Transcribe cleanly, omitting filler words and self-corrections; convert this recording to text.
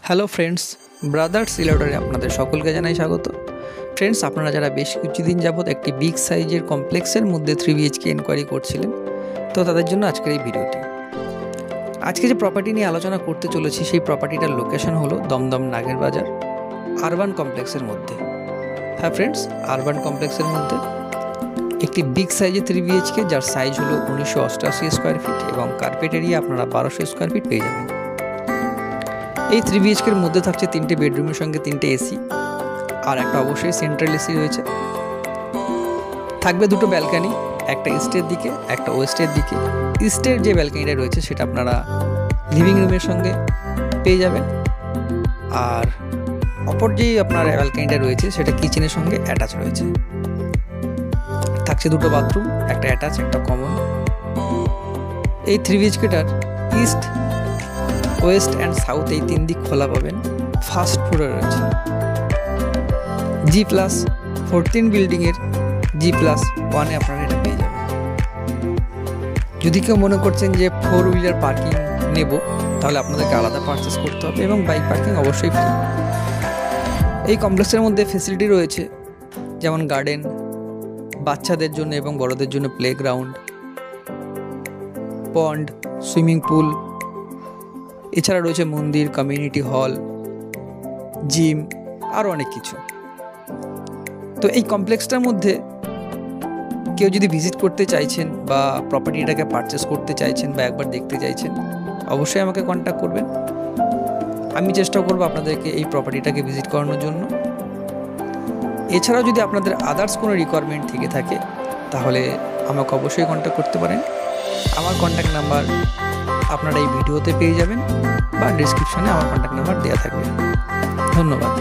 Hello friends, brothers ইলেভেনে আপনাদের সকলকে জানাই স্বাগত। ফ্রেন্ডস, আপনারা যারা বেশ কিছুদিন যাবৎ একটি বিগ সাইজের কমপ্লেক্সের মধ্যে 3BHK এনকোয়ারি করছিলেন, তো তাদের জন্য আজকের এই ভিডিওটি। আজকে যে প্রপার্টি নিয়ে আলোচনা করতে চলেছি সেই প্রপার্টিটার লোকেশন হলো দমদম নাগের বাজার আরবান কমপ্লেক্সের মধ্যে। হ্যাঁ ফ্রেন্ডস, আরবান কমপ্লেক্সের মধ্যে একটি বিগ সাইজের 3BHK, যার সাইজ হলো 1988 স্কোয়ার ফিট এবং কার্পেট এরিয়া আপনারা 1200 স্কোয়ার ফিট পেয়ে যাবেন। এই 3BHKর মধ্যে থাকছে 3টে বেডরুমের সঙ্গে 3টে এসি, আর একটা অবশ্যই সেন্ট্রাল এসি রয়েছে। থাকবে দুটো ব্যালকানি, একটা ইস্টের দিকে একটা ওয়েস্টের দিকে। ইস্টের যে ব্যালকানিটা রয়েছে সেটা আপনারা লিভিং রুমের সঙ্গে পেয়ে যাবেন, আর অপর যে আপনার ব্যালকানিটা রয়েছে সেটা কিচেনের সঙ্গে অ্যাটাচ রয়েছে। থাকছে দুটো বাথরুম, একটা অ্যাটাচ একটা কমন। এই 3BHKটার ইস্ট, ওয়েস্ট অ্যান্ড সাউথ এই 3 দিক খোলা পাবেন। ফার্স্ট ফ্লোরে রয়েছে G+14 বিল্ডিংয়ের G+1-এ আপনারা এটা পেয়ে যাবেন। যদি কেউ মনে করছেন যে 4 হুইলার পার্কিং নেব, তাহলে আপনাদেরকে আলাদা পারচেস করতে হবে এবং বাইক পার্কিং অবশ্যই ফ্রি। এই কমপ্লেক্সের মধ্যে ফেসিলিটি রয়েছে যেমন গার্ডেন, বাচ্চাদের জন্য এবং বড়দের জন্য প্লেগ্রাউন্ড, পন্ড, সুইমিং পুল, এছাড়া রয়েছে মন্দির, কমিউনিটি হল, জিম, আরও অনেক কিছু। তো এই কমপ্লেক্সটার মধ্যে কেউ যদি ভিজিট করতে চাইছেন বা প্রপার্টিটাকে পারচেস করতে চাইছেন বা একবার দেখতে চাইছেন, অবশ্যই আমাকে কন্ট্যাক্ট করবেন। আমি চেষ্টা করব আপনাদেরকে এই প্রপার্টিটাকে ভিজিট করানোর জন্য। এছাড়াও যদি আপনাদের আদার্স কোনো রিকোয়ারমেন্ট থেকে থাকে তাহলে আমাকে অবশ্যই কন্ট্যাক্ট করতে পারেন। আমার কন্ট্যাক্ট নাম্বার আপনারা এই ভিডিওতে পেয়ে যাবেন বা ডিসক্রিপশনে আমার কন্ট্যাক্ট নাম্বার দেওয়া থাকবে। ধন্যবাদ।